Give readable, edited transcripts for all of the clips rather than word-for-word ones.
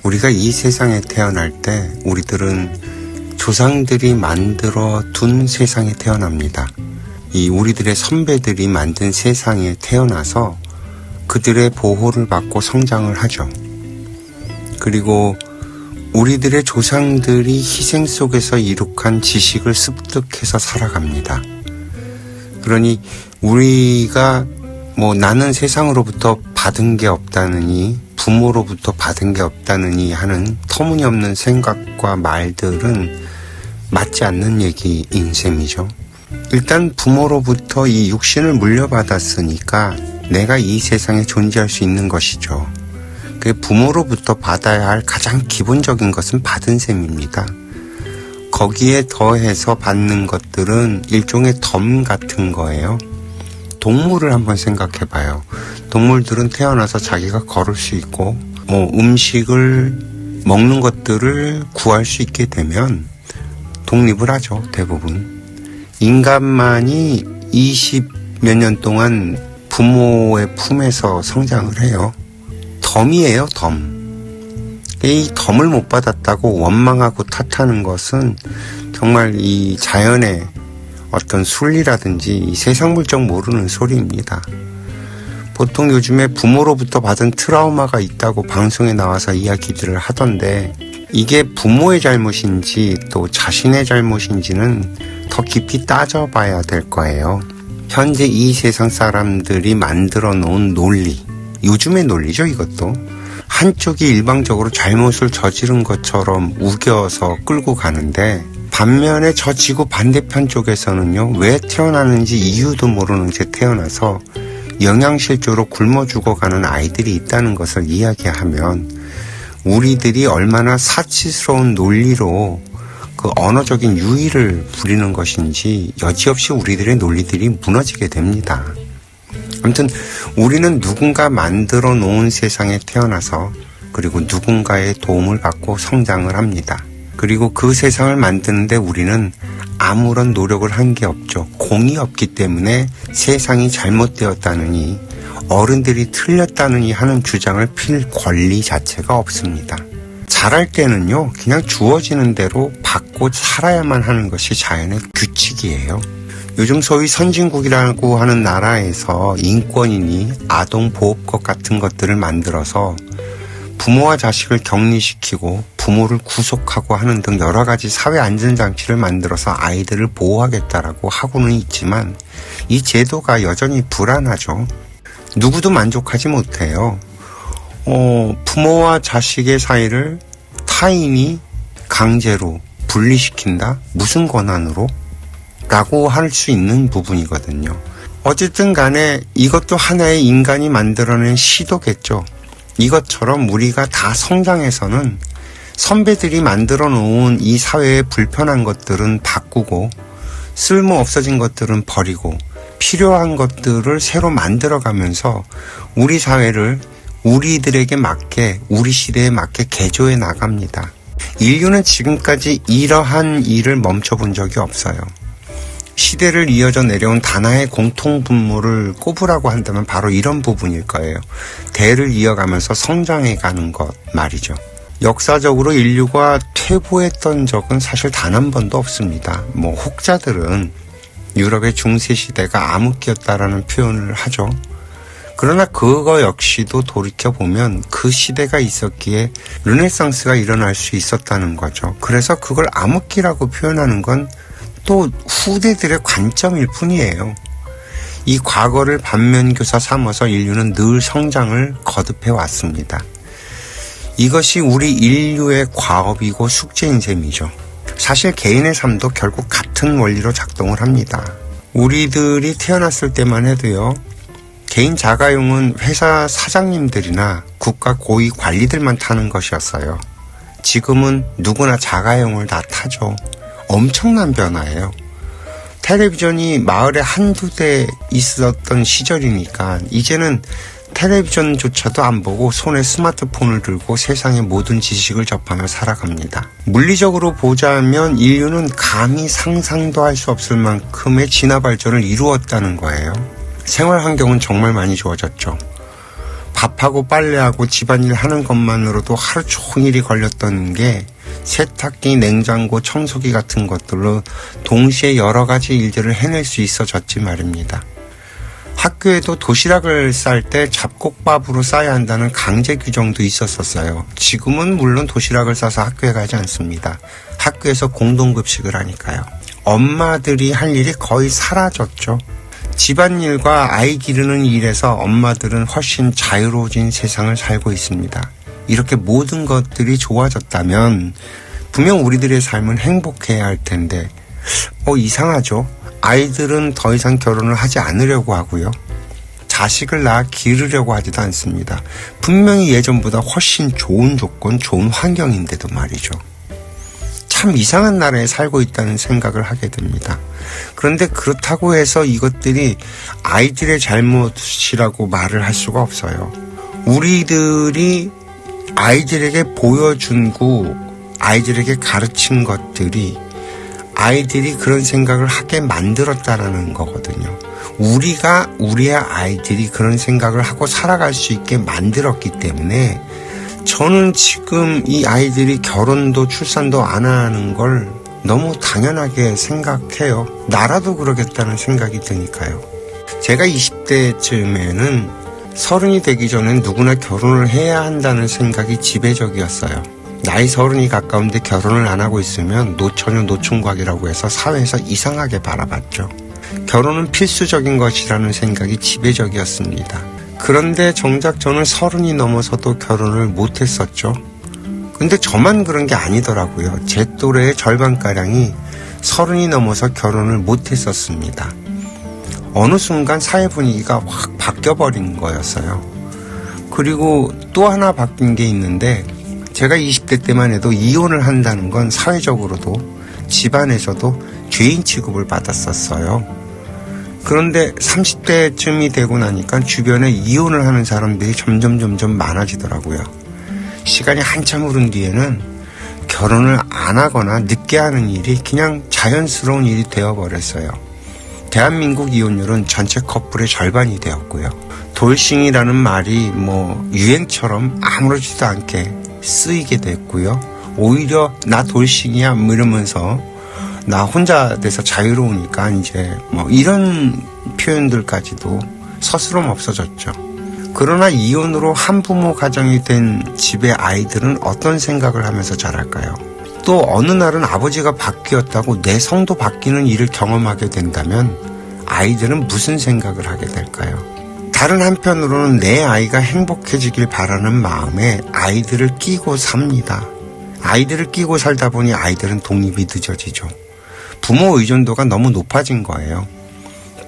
우리가 이 세상에 태어날 때 우리들은 조상들이 만들어 둔 세상에 태어납니다. 이 우리들의 선배들이 만든 세상에 태어나서 그들의 보호를 받고 성장을 하죠. 그리고 우리들의 조상들이 희생 속에서 이룩한 지식을 습득해서 살아갑니다. 그러니 우리가 나는 세상으로부터 받은 게 없다느니, 부모로부터 받은 게 없다느니 하는 터무니없는 생각과 말들은 맞지 않는 얘기인 셈이죠. 일단 부모로부터 이 육신을 물려받았으니까 내가 이 세상에 존재할 수 있는 것이죠. 그 부모로부터 받아야 할 가장 기본적인 것은 받은 셈입니다. 거기에 더해서 받는 것들은 일종의 덤 같은 거예요. 동물을 한번 생각해봐요. 동물들은 태어나서 자기가 걸을 수 있고 음식을 먹는 것들을 구할 수 있게 되면 독립을 하죠. 대부분. 인간만이 20몇 년 동안 부모의 품에서 성장을 해요. 덤이에요, 덤. 이 덤을 못 받았다고 원망하고 탓하는 것은 정말 이 자연의 어떤 순리라든지 이 세상 물정 모르는 소리입니다. 보통 요즘에 부모로부터 받은 트라우마가 있다고 방송에 나와서 이야기들을 하던데 이게 부모의 잘못인지 또 자신의 잘못인지는 더 깊이 따져봐야 될 거예요. 현재 이 세상 사람들이 만들어 놓은 논리, 요즘의 논리죠, 이것도. 한쪽이 일방적으로 잘못을 저지른 것처럼 우겨서 끌고 가는데 반면에 저 지구 반대편 쪽에서는요, 왜 태어나는지 이유도 모르는 채 태어나서 영양실조로 굶어 죽어가는 아이들이 있다는 것을 이야기하면 우리들이 얼마나 사치스러운 논리로 그 언어적인 유의를 부리는 것인지 여지없이 우리들의 논리들이 무너지게 됩니다. 아무튼 우리는 누군가 만들어 놓은 세상에 태어나서 그리고 누군가의 도움을 받고 성장을 합니다. 그리고 그 세상을 만드는데 우리는 아무런 노력을 한 게 없죠. 공이 없기 때문에 세상이 잘못되었다느니 어른들이 틀렸다느니 하는 주장을 필 권리 자체가 없습니다. 자랄 때는요, 그냥 주어지는 대로 받고 살아야만 하는 것이 자연의 규칙이에요. 요즘 소위 선진국이라고 하는 나라에서 인권이니 아동보호법 같은 것들을 만들어서 부모와 자식을 격리시키고 부모를 구속하고 하는 등 여러 가지 사회 안전장치를 만들어서 아이들을 보호하겠다라고 하고는 있지만 이 제도가 여전히 불안하죠. 누구도 만족하지 못해요. 부모와 자식의 사이를 타인이 강제로 분리시킨다? 무슨 권한으로? 라고 할 수 있는 부분이거든요. 어쨌든 간에 이것도 하나의 인간이 만들어낸 시도겠죠. 이것처럼 우리가 다 성장해서는 선배들이 만들어 놓은 이 사회의 불편한 것들은 바꾸고 쓸모 없어진 것들은 버리고 필요한 것들을 새로 만들어가면서 우리 사회를 우리들에게 맞게, 우리 시대에 맞게 개조해 나갑니다. 인류는 지금까지 이러한 일을 멈춰본 적이 없어요. 시대를 이어져 내려온 하나의 공통분모를 꼽으라고 한다면 바로 이런 부분일 거예요. 대를 이어가면서 성장해가는 것 말이죠. 역사적으로 인류가 퇴보했던 적은 사실 단 한 번도 없습니다. 혹자들은 유럽의 중세시대가 암흑기였다라는 표현을 하죠. 그러나 그거 역시도 돌이켜보면 그 시대가 있었기에 르네상스가 일어날 수 있었다는 거죠. 그래서 그걸 암흑기라고 표현하는 건 또 후대들의 관점일 뿐이에요. 이 과거를 반면교사 삼아서 인류는 늘 성장을 거듭해 왔습니다. 이것이 우리 인류의 과업이고 숙제인 셈이죠. 사실 개인의 삶도 결국 같은 원리로 작동을 합니다. 우리들이 태어났을 때만 해도요, 개인 자가용은 회사 사장님들이나 국가 고위 관리들만 타는 것이었어요. 지금은 누구나 자가용을 다 타죠. 엄청난 변화예요. 텔레비전이 마을에 한두 대 있었던 시절이니까 이제는 텔레비전조차도 안 보고 손에 스마트폰을 들고 세상의 모든 지식을 접하며 살아갑니다. 물리적으로 보자면 인류는 감히 상상도 할 수 없을 만큼의 진화 발전을 이루었다는 거예요. 생활 환경은 정말 많이 좋아졌죠. 밥하고 빨래하고 집안일 하는 것만으로도 하루 종일이 걸렸던 게 세탁기, 냉장고, 청소기 같은 것들로 동시에 여러 가지 일들을 해낼 수 있어졌지 말입니다. 학교에도 도시락을 쌀 때 잡곡밥으로 싸야 한다는 강제 규정도 있었었어요. 지금은 물론 도시락을 싸서 학교에 가지 않습니다. 학교에서 공동급식을 하니까요. 엄마들이 할 일이 거의 사라졌죠. 집안일과 아이 기르는 일에서 엄마들은 훨씬 자유로워진 세상을 살고 있습니다. 이렇게 모든 것들이 좋아졌다면 분명 우리들의 삶은 행복해야 할 텐데 이상하죠. 아이들은 더 이상 결혼을 하지 않으려고 하고요. 자식을 낳아 기르려고 하지도 않습니다. 분명히 예전보다 훨씬 좋은 조건, 좋은 환경인데도 말이죠. 참 이상한 나라에 살고 있다는 생각을 하게 됩니다. 그런데 그렇다고 해서 이것들이 아이들의 잘못이라고 말을 할 수가 없어요. 우리들이 아이들에게 보여준 아이들에게 가르친 것들이 아이들이 그런 생각을 하게 만들었다라는 거거든요. 우리가 우리의 아이들이 그런 생각을 하고 살아갈 수 있게 만들었기 때문에 저는 지금 이 아이들이 결혼도 출산도 안 하는 걸 너무 당연하게 생각해요. 나라도 그러겠다는 생각이 드니까요. 제가 20대쯤에는 30이 되기 전엔 누구나 결혼을 해야 한다는 생각이 지배적이었어요. 나이 30이 가까운데 결혼을 안 하고 있으면 노처녀 노총각이라고 해서 사회에서 이상하게 바라봤죠. 결혼은 필수적인 것이라는 생각이 지배적이었습니다. 그런데 정작 저는 30이 넘어서도 결혼을 못했었죠. 근데 저만 그런 게 아니더라고요. 제 또래의 절반가량이 30이 넘어서 결혼을 못했었습니다. 어느 순간 사회 분위기가 확 바뀌어버린 거였어요. 그리고 또 하나 바뀐 게 있는데 제가 20대 때만 해도 이혼을 한다는 건 사회적으로도 집안에서도 죄인 취급을 받았었어요. 그런데 30대쯤이 되고 나니까 주변에 이혼을 하는 사람들이 점점 많아지더라고요. 시간이 한참 흐른 뒤에는 결혼을 안 하거나 늦게 하는 일이 그냥 자연스러운 일이 되어버렸어요. 대한민국 이혼율은 전체 커플의 절반이 되었고요. 돌싱이라는 말이 유행처럼 아무렇지도 않게 쓰이게 됐고요. 오히려 나 돌싱이야 이러면서 나 혼자 돼서 자유로우니까 이제 이런 표현들까지도 서스럼 없어졌죠. 그러나 이혼으로 한부모 가정이 된 집의 아이들은 어떤 생각을 하면서 자랄까요? 또 어느 날은 아버지가 바뀌었다고 내 성도 바뀌는 일을 경험하게 된다면 아이들은 무슨 생각을 하게 될까요? 다른 한편으로는 내 아이가 행복해지길 바라는 마음에 아이들을 끼고 삽니다. 아이들을 끼고 살다 보니 아이들은 독립이 늦어지죠. 부모 의존도가 너무 높아진 거예요.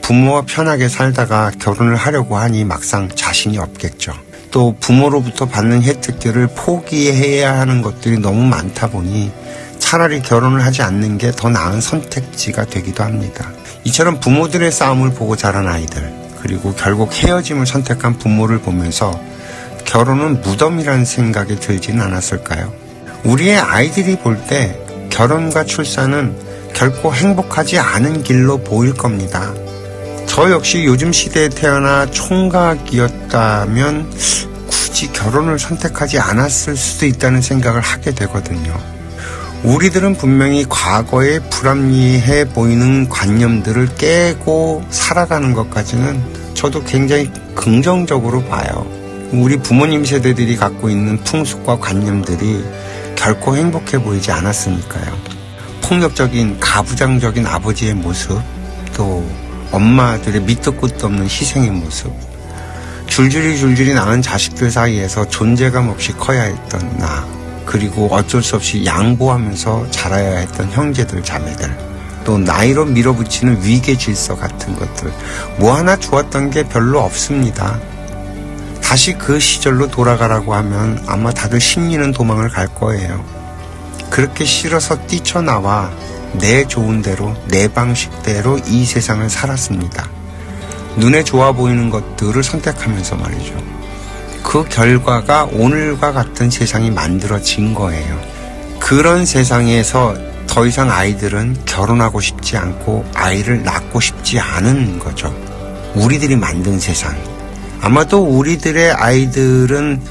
부모와 편하게 살다가 결혼을 하려고 하니 막상 자신이 없겠죠. 또 부모로부터 받는 혜택들을 포기해야 하는 것들이 너무 많다 보니 차라리 결혼을 하지 않는 게 더 나은 선택지가 되기도 합니다. 이처럼 부모들의 싸움을 보고 자란 아이들, 그리고 결국 헤어짐을 선택한 부모를 보면서 결혼은 무덤이라는 생각이 들지는 않았을까요? 우리의 아이들이 볼 때 결혼과 출산은 결코 행복하지 않은 길로 보일 겁니다. 저 역시 요즘 시대에 태어나 총각이었다면 굳이 결혼을 선택하지 않았을 수도 있다는 생각을 하게 되거든요. 우리들은 분명히 과거에 불합리해 보이는 관념들을 깨고 살아가는 것까지는 저도 굉장히 긍정적으로 봐요. 우리 부모님 세대들이 갖고 있는 풍습과 관념들이 결코 행복해 보이지 않았으니까요. 폭력적인 가부장적인 아버지의 모습, 또 엄마들의 밑도 끝도 없는 희생의 모습, 줄줄이 낳은 자식들 사이에서 존재감 없이 커야 했던 나, 그리고 어쩔 수 없이 양보하면서 자라야 했던 형제들, 자매들, 또 나이로 밀어붙이는 위계 질서 같은 것들, 뭐 하나 좋았던 게 별로 없습니다. 다시 그 시절로 돌아가라고 하면 아마 다들 심리는 도망을 갈 거예요. 그렇게 싫어서 뛰쳐나와 내 좋은 대로, 내 방식대로 이 세상을 살았습니다. 눈에 좋아 보이는 것들을 선택하면서 말이죠. 그 결과가 오늘과 같은 세상이 만들어진 거예요. 그런 세상에서 더 이상 아이들은 결혼하고 싶지 않고 아이를 낳고 싶지 않은 거죠. 우리들이 만든 세상. 아마도 우리들의 아이들은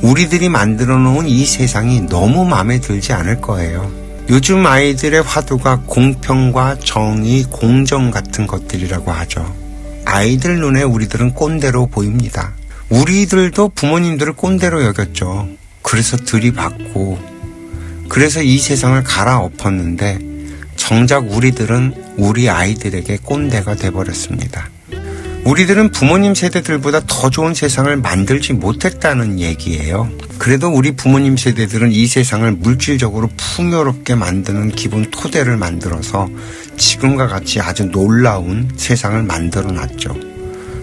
우리들이 만들어 놓은 이 세상이 너무 마음에 들지 않을 거예요. 요즘 아이들의 화두가 공평과 정의, 공정 같은 것들이라고 하죠. 아이들 눈에 우리들은 꼰대로 보입니다. 우리들도 부모님들을 꼰대로 여겼죠. 그래서 들이받고, 그래서 이 세상을 갈아엎었는데 정작 우리들은 우리 아이들에게 꼰대가 돼버렸습니다. 우리들은 부모님 세대들보다 더 좋은 세상을 만들지 못했다는 얘기예요. 그래도 우리 부모님 세대들은 이 세상을 물질적으로 풍요롭게 만드는 기본 토대를 만들어서 지금과 같이 아주 놀라운 세상을 만들어 놨죠.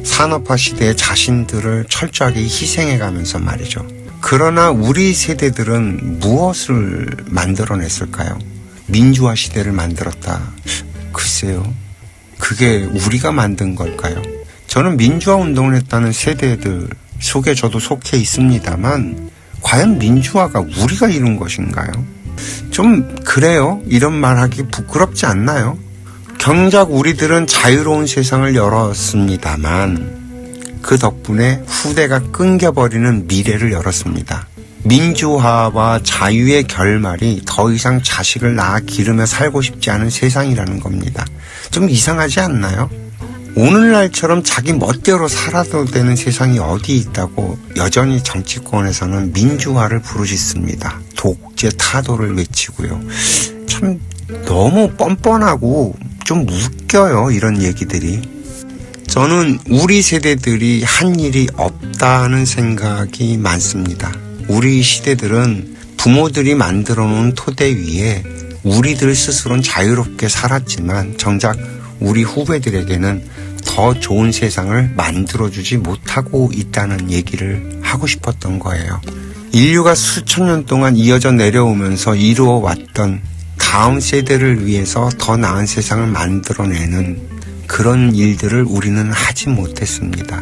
산업화 시대에 자신들을 철저하게 희생해가면서 말이죠. 그러나 우리 세대들은 무엇을 만들어냈을까요? 민주화 시대를 만들었다. 글쎄요. 그게 우리가 만든 걸까요? 저는 민주화 운동을 했다는 세대들 속에 저도 속해 있습니다만 과연 민주화가 우리가 이룬 것인가요? 좀 그래요. 이런 말하기 부끄럽지 않나요? 정작 우리들은 자유로운 세상을 열었습니다만 그 덕분에 후대가 끊겨버리는 미래를 열었습니다. 민주화와 자유의 결말이 더 이상 자식을 낳아 기르며 살고 싶지 않은 세상이라는 겁니다. 좀 이상하지 않나요? 오늘날처럼 자기 멋대로 살아도 되는 세상이 어디 있다고 여전히 정치권에서는 민주화를 부르짖습니다. 독재 타도를 외치고요. 참 너무 뻔뻔하고 좀 웃겨요, 이런 얘기들이. 저는 우리 세대들이 한 일이 없다는 생각이 많습니다. 우리 시대들은 부모들이 만들어 놓은 토대 위에 우리들 스스로는 자유롭게 살았지만 정작 우리 후배들에게는 더 좋은 세상을 만들어주지 못하고 있다는 얘기를 하고 싶었던 거예요. 인류가 수천 년 동안 이어져 내려오면서 이루어왔던 다음 세대를 위해서 더 나은 세상을 만들어내는 그런 일들을 우리는 하지 못했습니다.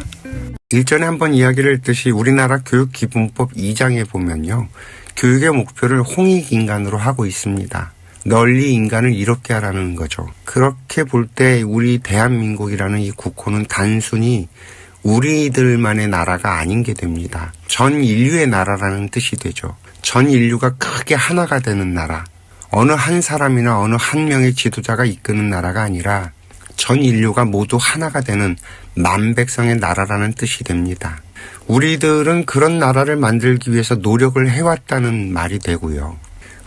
일전에 한번 이야기를 했듯이 우리나라 교육기본법 2장에 보면요. 교육의 목표를 홍익인간으로 하고 있습니다. 널리 인간을 이롭게 하라는 거죠. 그렇게 볼 때 우리 대한민국이라는 이 국호는 단순히 우리들만의 나라가 아닌 게 됩니다. 전 인류의 나라라는 뜻이 되죠. 전 인류가 크게 하나가 되는 나라. 어느 한 사람이나 어느 한 명의 지도자가 이끄는 나라가 아니라 전 인류가 모두 하나가 되는 만백성의 나라라는 뜻이 됩니다. 우리들은 그런 나라를 만들기 위해서 노력을 해왔다는 말이 되고요.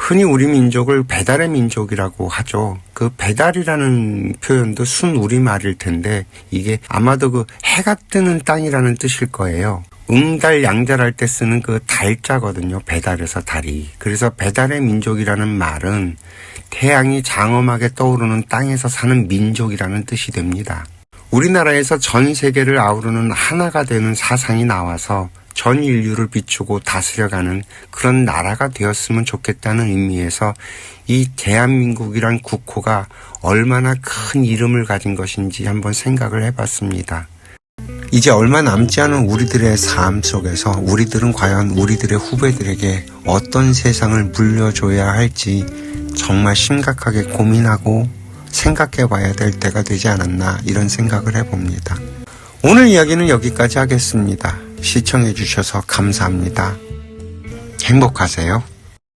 흔히 우리 민족을 배달의 민족이라고 하죠. 그 배달이라는 표현도 순 우리말일 텐데 이게 아마도 그 해가 뜨는 땅이라는 뜻일 거예요. 응달 양달할 때 쓰는 그 달자거든요. 배달에서 달이. 그래서 배달의 민족이라는 말은 태양이 장엄하게 떠오르는 땅에서 사는 민족이라는 뜻이 됩니다. 우리나라에서 전 세계를 아우르는 하나가 되는 사상이 나와서 전 인류를 비추고 다스려가는 그런 나라가 되었으면 좋겠다는 의미에서 이 대한민국이란 국호가 얼마나 큰 이름을 가진 것인지 한번 생각을 해봤습니다. 이제 얼마 남지 않은 우리들의 삶 속에서 우리들은 과연 우리들의 후배들에게 어떤 세상을 물려줘야 할지 정말 심각하게 고민하고 생각해 봐야 될 때가 되지 않았나 이런 생각을 해봅니다. 오늘 이야기는 여기까지 하겠습니다. 시청해 주셔서 감사합니다. 행복하세요.